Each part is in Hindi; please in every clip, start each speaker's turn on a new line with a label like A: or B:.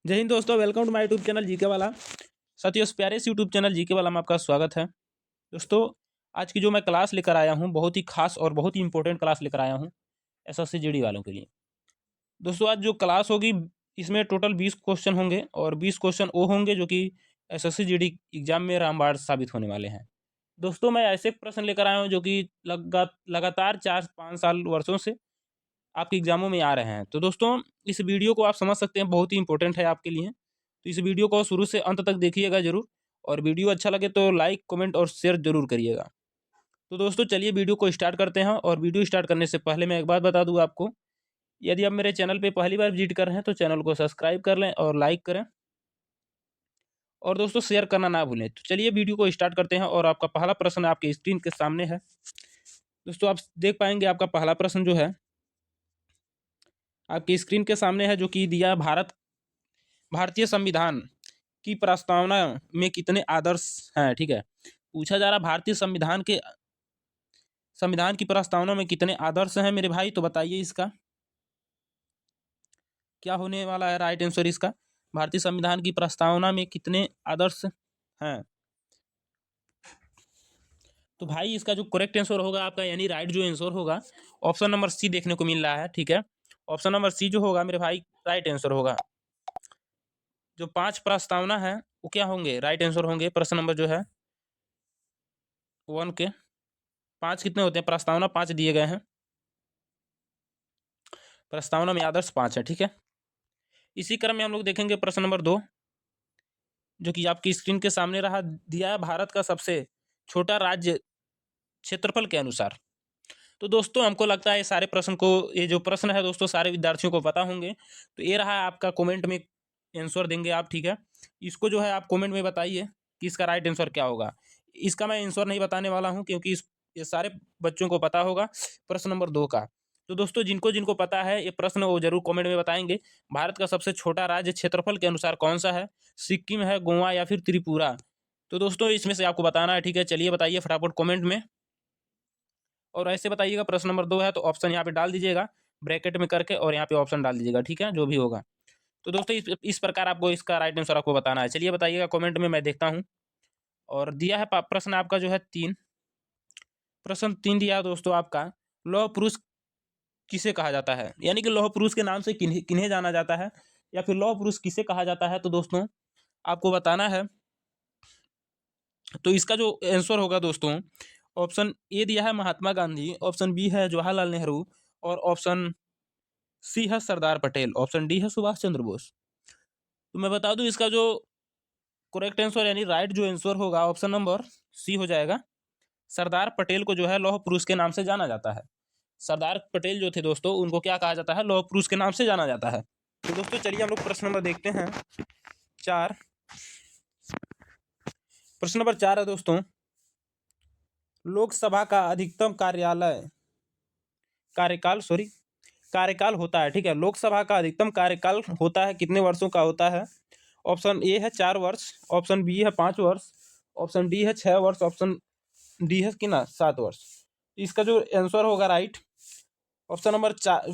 A: जय हिंद दोस्तों, welcome to my YouTube channel GK वाला। साथियों, इस प्यारे से यूट्यूब चैनल जीके वाला में आपका स्वागत है। दोस्तों, आज की जो मैं क्लास लेकर आया हूँ, बहुत ही खास और बहुत ही इंपॉर्टेंट क्लास लेकर आया हूँ एसएससी जीडी वालों के लिए। दोस्तों, आज जो क्लास होगी इसमें टोटल 20 क्वेश्चन होंगे और 20 क्वेश्चन वो होंगे जो कि एसएससी जीडी एग्जाम में रामबाण साबित होने वाले हैं। दोस्तों, मैं ऐसे प्रश्न लेकर आया हूँ जो कि लगातार 4-5 साल वर्षों से आपके एग्जामों में आ रहे हैं। तो दोस्तों, इस वीडियो को आप समझ सकते हैं, बहुत ही इंपॉर्टेंट है आपके लिए। तो इस वीडियो को शुरू से अंत तक देखिएगा जरूर, और वीडियो अच्छा लगे तो लाइक, कमेंट और शेयर जरूर करिएगा। तो दोस्तों, चलिए वीडियो को स्टार्ट करते हैं। और वीडियो स्टार्ट करने से पहले मैं एक बात बता दूं आपको, यदि आप मेरे चैनल पे पहली बार विजिट कर रहे हैं तो चैनल को सब्सक्राइब कर लें और लाइक करें, और दोस्तों शेयर करना ना भूलें। तो चलिए वीडियो को स्टार्ट करते हैं। और आपका पहला प्रश्न आपके स्क्रीन के सामने है। दोस्तों, आप देख पाएंगे आपका पहला प्रश्न जो है आपकी स्क्रीन के सामने है, जो कि दिया है, भारतीय संविधान की प्रस्तावना में कितने आदर्श हैं। ठीक है, पूछा जा रहा भारतीय संविधान की प्रस्तावना में कितने आदर्श हैं मेरे भाई। तो बताइए इसका क्या होने वाला है राइट आंसर इसका। भारतीय संविधान की प्रस्तावना में कितने आदर्श हैं। तो भाई, इसका जो करेक्ट आंसर होगा आपका, यानी राइट जो आंसर होगा, ऑप्शन नंबर सी देखने को मिल रहा है। ठीक है, ऑप्शन नंबर सी जो होगा मेरे भाई राइट आंसर होगा। जो 5 प्रस्तावना है वो क्या होंगे, राइट आंसर होंगे। प्रश्न नंबर जो है 1 के 5 कितने होते हैं, प्रस्तावना 5 दिए गए हैं। प्रस्तावना में आदर्श 5 है। ठीक है, इसी क्रम में हम लोग देखेंगे प्रश्न नंबर 2, जो कि आपकी स्क्रीन के सामने रहा, दिया है भारत का सबसे छोटा राज्य क्षेत्रफल के अनुसार। तो दोस्तों, हमको लगता है सारे प्रश्न को, ये जो प्रश्न है दोस्तों सारे विद्यार्थियों को पता होंगे। तो ये रहा आपका, कमेंट में आंसर देंगे आप। ठीक है, इसको जो है आप कमेंट में बताइए कि इसका राइट आंसर क्या होगा। इसका मैं आंसर नहीं बताने वाला हूँ, क्योंकि ये सारे बच्चों को पता होगा प्रश्न नंबर 2 का। तो दोस्तों, जिनको जिनको पता है ये प्रश्न, वो जरूर कमेंट में बताएंगे। भारत का सबसे छोटा राज्य क्षेत्रफल के अनुसार कौन सा है, सिक्किम है, गोवा या फिर त्रिपुरा। तो दोस्तों, इसमें से आपको बताना है। ठीक है, चलिए बताइए फटाफट कमेंट में, और ऐसे बताइएगा। प्रश्न नंबर 2 है तो ऑप्शन यहाँ पे डाल दीजिएगा ब्रैकेट में करके, और यहाँ पे ऑप्शन डाल दीजिएगा। ठीक है, जो भी होगा। तो दोस्तों, इस प्रकार आपको इसका राइट आंसर आपको बताना है। चलिए बताइएगा कमेंट में, मैं देखता हूँ। और दिया है प्रश्न आपका जो है 3, प्रश्न 3 दिया है दोस्तों आपका, लौह पुरुष किसे कहा जाता है, यानी कि लौह पुरुष के नाम से किन्हें किन्हें जाना जाता है, या फिर लौह पुरुष किसे कहा जाता है। तो दोस्तों, आपको बताना है। तो इसका जो आंसर होगा दोस्तों, ऑप्शन ए दिया है महात्मा गांधी, ऑप्शन बी है जवाहरलाल नेहरू, और ऑप्शन सी है सरदार पटेल, ऑप्शन डी है सुभाष चंद्र बोस। तो मैं बता दूं, इसका जो करेक्ट आंसर यानी राइट जो आंसर होगा, ऑप्शन नंबर सी हो जाएगा। सरदार पटेल को जो है लौह पुरुष के नाम से जाना जाता है। सरदार पटेल जो थे दोस्तों, उनको क्या कहा जाता है, लौह पुरुष के नाम से जाना जाता है। तो दोस्तों, चलिए हम लोग प्रश्न नंबर देखते हैं 4। प्रश्न नंबर 4 है दोस्तों, लोकसभा का अधिकतम कार्यकाल होता है। ठीक है, लोकसभा का अधिकतम कार्यकाल होता है कितने वर्षों का होता है। ऑप्शन ए है 4 वर्ष, ऑप्शन बी है 5 वर्ष, ऑप्शन डी है 6 वर्ष, ऑप्शन डी है कि ना 7 वर्ष। इसका जो आंसर होगा राइट, ऑप्शन नंबर 4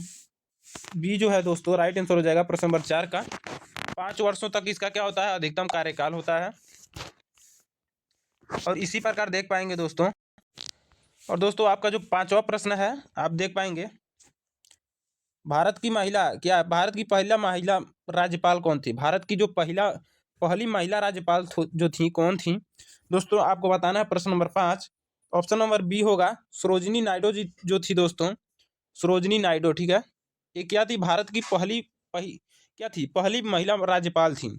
A: बी जो है दोस्तों राइट आंसर हो जाएगा प्रश्न नंबर 4 का। 5 वर्षों तक इसका क्या होता है, अधिकतम कार्यकाल होता है। और इसी प्रकार देख पाएंगे दोस्तों। और दोस्तों, आपका जो 5वां प्रश्न है, आप देख पाएंगे, भारत की पहला महिला राज्यपाल कौन थी। भारत की जो पहली महिला राज्यपाल जो थी, कौन थी दोस्तों, आपको बताना है। प्रश्न नंबर 5, ऑप्शन नंबर बी होगा सरोजिनी नायडू जी जो थी दोस्तों, सरोजिनी नायडू। ठीक है, ये क्या थी, भारत की पहली महिला राज्यपाल थी।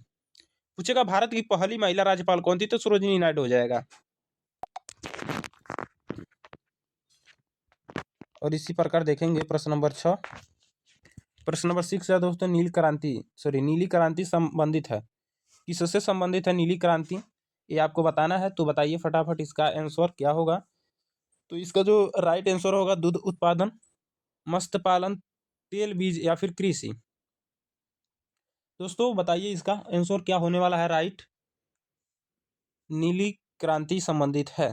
A: पूछेगा भारत की पहली महिला राज्यपाल कौन थी, तो सरोजिनी नायडू हो जाएगा। और इसी प्रकार देखेंगे प्रश्न नंबर 6। प्रश्न नंबर 6 है दोस्तों, नीली क्रांति संबंधित है, किससे संबंधित है नीली क्रांति, ये आपको बताना है। तो बताइए फटाफट इसका आंसर क्या होगा। तो इसका जो राइट आंसर होगा, दूध उत्पादन, मत्स्य पालन, तेल बीज या फिर कृषि। दोस्तों, बताइए इसका आंसर क्या होने वाला है राइट, नीली क्रांति संबंधित है।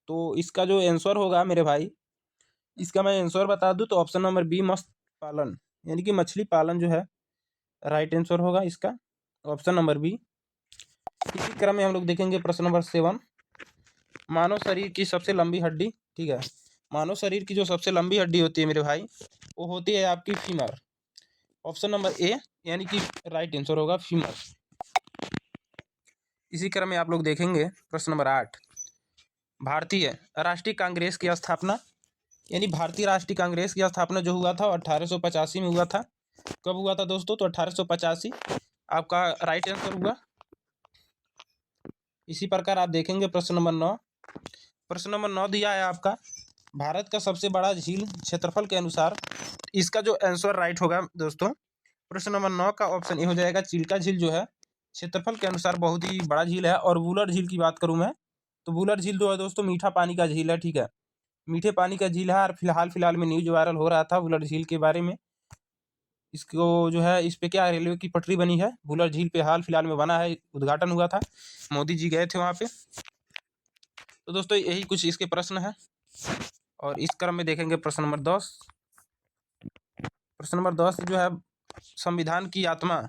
A: तो इसका जो आंसर होगा मेरे भाई, इसका मैं आंसर बता दूं तो ऑप्शन नंबर बी, मत्स्य पालन, यानी कि मछली पालन जो है राइट आंसर होगा इसका। Option number B. इसी क्रम में हम लोग देखेंगे प्रश्न नंबर 7। मानव शरीर की सबसे लंबी हड्डी, ठीक है, मानव शरीर की जो सबसे लंबी हड्डी होती है मेरे भाई, वो होती है आपकी फीमर। ऑप्शन नंबर ए यानी कि राइट आंसर होगा फीमर। इसी क्रम में आप लोग देखेंगे प्रश्न नंबर 8। भारतीय राष्ट्रीय कांग्रेस की स्थापना, यानी भारतीय राष्ट्रीय कांग्रेस की स्थापना जो हुआ था 1885 में हुआ था। कब हुआ था दोस्तों? तो 1885 आपका राइट आंसर हुआ। इसी प्रकार आप देखेंगे प्रश्न नंबर 9। प्रश्न नंबर 9 दिया है आपका, भारत का सबसे बड़ा झील क्षेत्रफल के अनुसार। इसका जो आंसर राइट होगा दोस्तों, प्रश्न नंबर 9 का ऑप्शन ए हो जाएगा। चिल्का झील जो है क्षेत्रफल के अनुसार बहुत ही बड़ा झील है। और वुलर झील की बात करूं मैं, तो वुलर झील जो है दोस्तों मीठा पानी का झील है, ठीक है, मीठे पानी का झील है। और फिलहाल में न्यूज वायरल हो रहा था वुलर झील के बारे में। इसको जो है, इस पे क्या रेलवे की पटरी बनी है, वुलर झील पे हाल फिलहाल में बना है, उद्घाटन हुआ था, मोदी जी गए थे वहाँ पे। तो दोस्तों यही कुछ इसके प्रश्न है। और इस क्रम में देखेंगे प्रश्न नंबर 10। प्रश्न नंबर 10 जो है, संविधान की आत्मा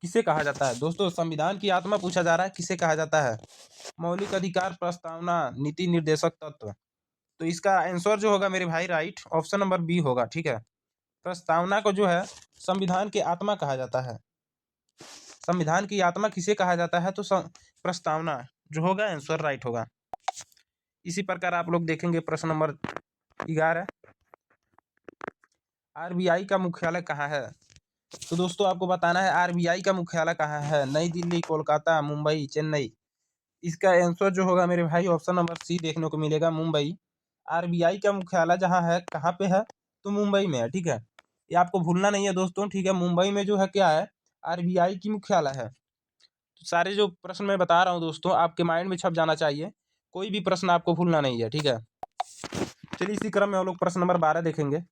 A: किसे कहा जाता है? दोस्तों संविधान की आत्मा पूछा जा रहा है, किसे कहा जाता है? मौलिक अधिकार, प्रस्तावना, नीति निर्देशक तत्व। तो इसका आंसर जो होगा मेरे भाई राइट ऑप्शन नंबर बी होगा, ठीक है। प्रस्तावना को जो है संविधान की आत्मा कहा जाता है। संविधान की आत्मा किसे कहा जाता है? तो प्रस्तावना जो होगा आंसर राइट होगा। इसी प्रकार आप लोग देखेंगे प्रश्न नंबर 11। आरबीआई का मुख्यालय कहाँ है? तो दोस्तों आपको बताना है आरबीआई का मुख्यालय कहाँ है। नई दिल्ली, कोलकाता, मुंबई, चेन्नई। इसका आंसर जो होगा मेरे भाई ऑप्शन नंबर सी देखने को मिलेगा, मुंबई। आरबीआई का मुख्यालय जहाँ है, कहाँ पे है? तो मुंबई में है, ठीक है। ये आपको भूलना नहीं है दोस्तों, ठीक है। मुंबई में जो है क्या है, आरबीआई की मुख्यालय है। तो सारे जो प्रश्न मैं बता रहा हूँ दोस्तों आपके माइंड में छप जाना चाहिए, कोई भी प्रश्न आपको भूलना नहीं है, ठीक है। चलिए इसी क्रम में हम लोग प्रश्न नंबर 12 देखेंगे।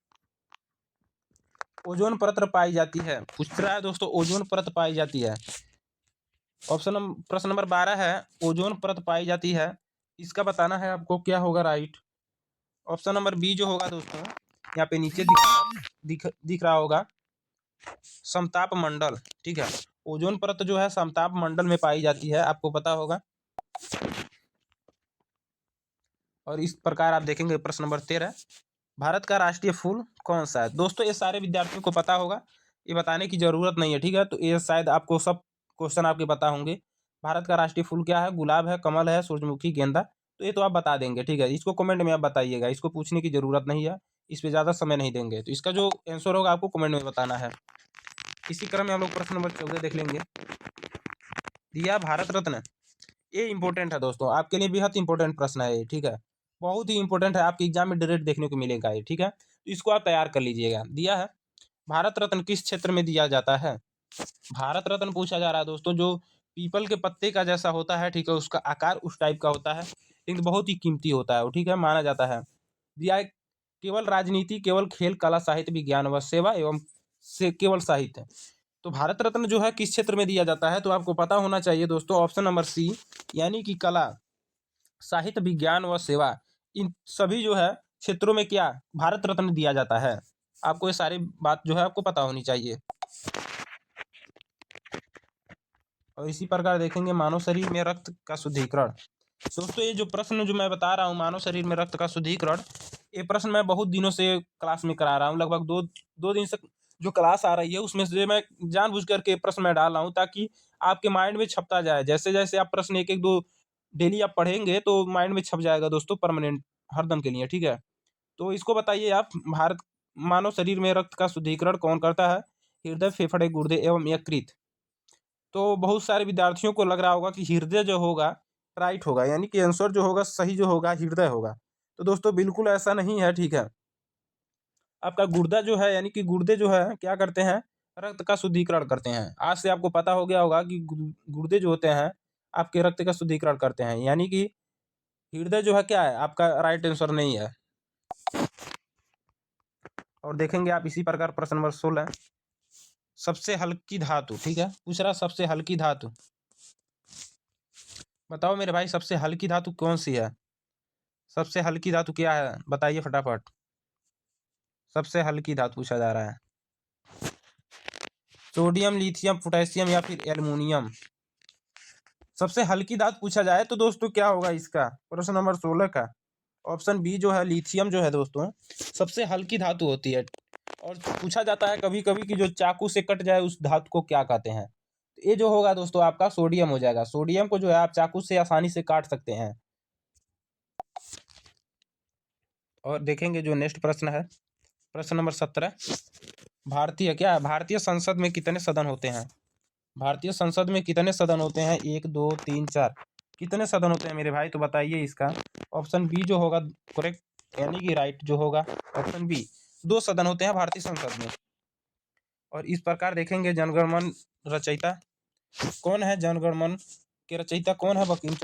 A: ओजोन परत पाई जाती है, पूछ रहा है दोस्तों, ओजोन परत पाई जाती है। प्रश्न नंबर 12 है, ओजोन परत पाई जाती है। इसका बताना है आपको क्या होगा राइट। ऑप्शन नंबर बी जो होगा दोस्तों, यहाँ पे नीचे दिख रहा होगा समताप मंडल, ठीक है। ओजोन परत जो है समताप मंडल में पाई जाती है, आपको पता होगा। और इस प्रकार आप देखेंगे प्रश्न नंबर 13। भारत का राष्ट्रीय फूल कौन सा है? दोस्तों ये सारे विद्यार्थियों को पता होगा, ये बताने की जरूरत नहीं है, ठीक है। तो ये शायद आपको सब क्वेश्चन आपके पता होंगे। भारत का राष्ट्रीय फूल क्या है? गुलाब है, कमल है, सूरजमुखी, गेंदा। तो ये तो आप बता देंगे, ठीक है। इसको कमेंट में आप बताइएगा, इसको पूछने की जरूरत नहीं है, इस पर ज़्यादा समय नहीं देंगे। तो इसका जो आंसर होगा आपको कमेंट में बताना है। इसी क्रम में हम लोग प्रश्न नंबर 14 देख लेंगे। दिया भारत रत्न, ये इंपॉर्टेंट है दोस्तों, आपके लिए बेहद इंपॉर्टेंट प्रश्न है ये, ठीक है। बहुत ही इंपॉर्टेंट है, आपके एग्जाम में डायरेक्ट देखने को मिलेगा ये, ठीक है। तो इसको आप तैयार कर लीजिएगा। दिया है भारत रत्न किस क्षेत्र में दिया जाता है? भारत रत्न पूछा जा रहा है दोस्तों, जो पीपल के पत्ते का जैसा होता है, ठीक है, उसका आकार उस टाइप का होता है, लेकिन बहुत ही कीमती होता है वो, ठीक है, माना जाता है। दिया है केवल राजनीति, केवल खेल, कला, साहित्य, विज्ञान व सेवा एवं से केवल साहित्य। तो भारत रत्न जो है किस क्षेत्र में दिया जाता है? तो आपको पता होना चाहिए दोस्तों ऑप्शन नंबर सी, यानी कि कला, साहित्य, विज्ञान व सेवा, इन सभी जो है क्षेत्रों में क्या भारत रत्न दिया जाता है। आपको ये सारी बात जो है आपको पता होनी चाहिए। और इसी प्रकार देखेंगे मानव शरीर में रक्त का शुद्धिकरण। दोस्तों ये जो प्रश्न जो मैं बता रहा हूँ, मानव शरीर में रक्त का शुद्धिकरण, ये प्रश्न मैं बहुत दिनों से क्लास में करा रहा हूँ, लगभग दो दिन से जो क्लास आ रही है उसमें से मैं जानबूझ करके प्रश्न मैं डाल रहा हूँ, ताकि आपके माइंड में छपता जाए। जैसे जैसे आप प्रश्न एक एक दो डेली आप पढ़ेंगे तो माइंड में छप जाएगा दोस्तों, परमानेंट, हरदम के लिए, ठीक है। तो इसको बताइए आप, भारत मानव शरीर में रक्त का शुद्धिकरण कौन करता है? हृदय, फेफड़े, गुर्दे एवं यकृत। तो बहुत सारे विद्यार्थियों को लग रहा होगा कि हृदय जो होगा राइट होगा, यानी कि आंसर जो होगा सही जो होगा हृदय होगा। तो दोस्तों बिल्कुल ऐसा नहीं है, ठीक है। आपका गुर्दा जो है, यानी कि गुर्दे जो है क्या करते हैं? रक्त का शुद्धिकरण करते हैं। आज से आपको पता हो गया होगा कि गुर्दे जो होते हैं आपके रक्त का शुद्धिकरण करते हैं, यानी कि हृदय जो है क्या है आपका राइट आंसर नहीं है। और देखेंगे आप इसी प्रकार प्रश्न नंबर 16। सबसे हल्की धातु, ठीक है, पूछ रहा सबसे हल्की धातु। बताओ मेरे भाई सबसे हल्की धातु कौन सी है? सबसे हल्की धातु क्या है बताइए फटाफट। सबसे हल्की धातु पूछा जा रहा है। सोडियम, लिथियम, पोटेशियम या फिर एल्युमिनियम। सबसे हल्की धातु पूछा जाए तो दोस्तों क्या होगा इसका, प्रश्न नंबर 16 का ऑप्शन बी जो है लिथियम जो है दोस्तों सबसे हल्की धातु होती है। और पूछा जाता है कभी कभी कि जो चाकू से कट जाए उस धातु को क्या कहते हैं, तो ये जो होगा दोस्तों आपका सोडियम हो जाएगा। सोडियम को जो है आप चाकू से आसानी से काट सकते हैं। और देखेंगे जो नेक्स्ट प्रश्न है, प्रश्न नंबर 17। भारतीय संसद में कितने सदन होते हैं? भारतीय संसद में कितने सदन होते हैं? 1 2 3 4 कितने सदन होते हैं मेरे भाई, तो बताइए इसका। ऑप्शन बी जो होगा करेक्ट यानी कि राइट जो होगा ऑप्शन बी, 2 सदन होते हैं भारतीय संसद में। और इस प्रकार देखेंगे जनगणमन रचयिता कौन है, जनगणमन के रचयिता कौन है? बंकिम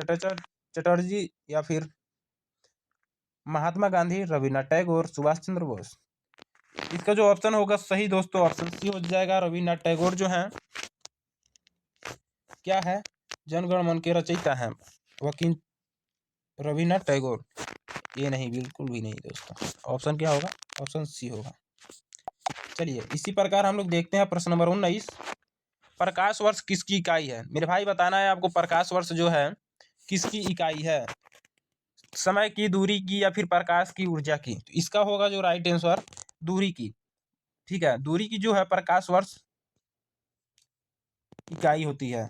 A: चटर्जी या फिर महात्मा गांधी, रविन्द्रनाथ टैगोर, सुभाष चंद्र बोस। इसका जो ऑप्शन होगा सही दोस्तों ऑप्शन सी हो जाएगा। रविन्द्रनाथ टैगोर जो है क्या है, जनगणमन के रचयिता हैं वकील रविन्द्रनाथ टैगोर। ये नहीं, बिल्कुल भी नहीं दोस्तों। ऑप्शन क्या होगा? ऑप्शन सी होगा। चलिए इसी प्रकार हम लोग देखते हैं प्रश्न नंबर 19। प्रकाश वर्ष किसकी इकाई है? मेरे भाई बताना है आपको प्रकाश वर्ष जो है किसकी इकाई है, समय की, दूरी की या फिर प्रकाश की ऊर्जा की। तो इसका होगा जो राइट आंसर दूरी की। ठीक है, दूरी की जो है प्रकाश वर्ष इकाई होती है।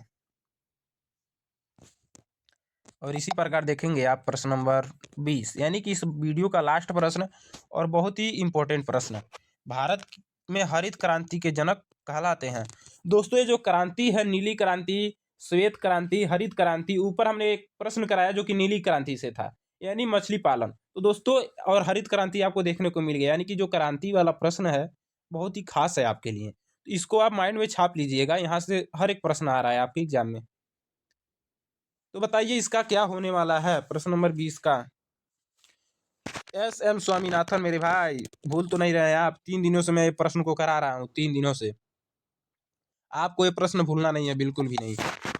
A: और इसी प्रकार देखेंगे आप प्रश्न नंबर 20 यानी कि इस वीडियो का लास्ट प्रश्न और बहुत ही इंपॉर्टेंट प्रश्न। भारत में हरित क्रांति के जनक कहलाते हैं। दोस्तों ये जो क्रांति है, नीली क्रांति, श्वेत क्रांति, हरित क्रांति, ऊपर हमने एक प्रश्न कराया जो कि नीली क्रांति से था यानी मछली पालन। तो दोस्तों और हरित क्रांति आपको देखने को मिल गया, यानी कि जो क्रांति वाला प्रश्न है बहुत ही खास है आपके लिए। तो इसको आप माइंड में छाप लीजिएगा, यहाँ से हर एक प्रश्न आ रहा है आपके एग्जाम में। तो बताइए इसका क्या होने वाला है प्रश्न नंबर 20 का। एस.एम. स्वामीनाथन मेरे भाई भूल तो नहीं रहे आप, 3 दिनों से मैं ये प्रश्न को करा रहा हूँ, 3 दिनों से। आपको ये प्रश्न भूलना नहीं है, बिल्कुल भी नहीं।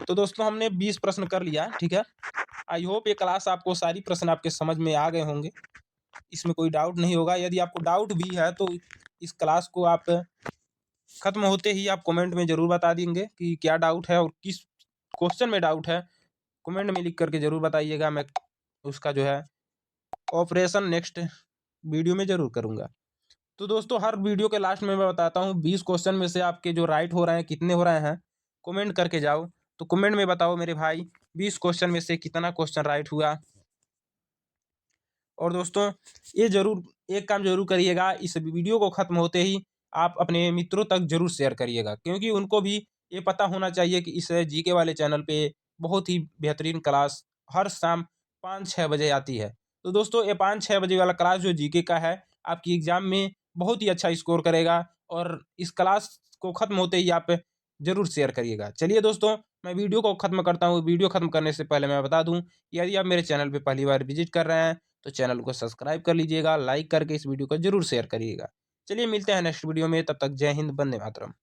A: तो दोस्तों हमने 20 प्रश्न कर लिया, ठीक है। आई होप ये क्लास आपको सारी प्रश्न आपके समझ में आ गए होंगे, इसमें कोई डाउट नहीं होगा। यदि आपको डाउट भी है तो इस क्लास को आप खत्म होते ही आप कमेंट में ज़रूर बता देंगे कि क्या डाउट है और किस क्वेश्चन में डाउट है। कमेंट में लिख करके ज़रूर बताइएगा, मैं उसका जो है ऑपरेशन नेक्स्ट वीडियो में ज़रूर करूँगा। तो दोस्तों हर वीडियो के लास्ट में मैं बताता हूँ 20 क्वेश्चन में से आपके जो राइट हो रहे हैं कितने हो रहे हैं, कमेंट करके जाओ। तो कमेंट में बताओ मेरे भाई 20 क्वेश्चन में से कितना क्वेश्चन राइट हुआ। और दोस्तों ये ज़रूर एक काम ज़रूर करिएगा, इस वीडियो को ख़त्म होते ही आप अपने मित्रों तक ज़रूर शेयर करिएगा, क्योंकि उनको भी ये पता होना चाहिए कि इस जीके वाले चैनल पे बहुत ही बेहतरीन क्लास हर शाम 5-6 बजे आती है। तो दोस्तों ये 5-6 बजे वाला क्लास जो जीके का है आपकी एग्ज़ाम में बहुत ही अच्छा स्कोर करेगा, और इस क्लास को ख़त्म होते ही आप ज़रूर शेयर करिएगा। चलिए दोस्तों मैं वीडियो को ख़त्म करता हूँ। वीडियो ख़त्म करने से पहले मैं बता दूँ, यदि आप मेरे चैनल पे पहली बार विजिट कर रहे हैं तो चैनल को सब्सक्राइब कर लीजिएगा, लाइक करके इस वीडियो को ज़रूर शेयर करिएगा। चलिए मिलते हैं नेक्स्ट वीडियो में, तब तक जय हिंद, वंदे मातरम।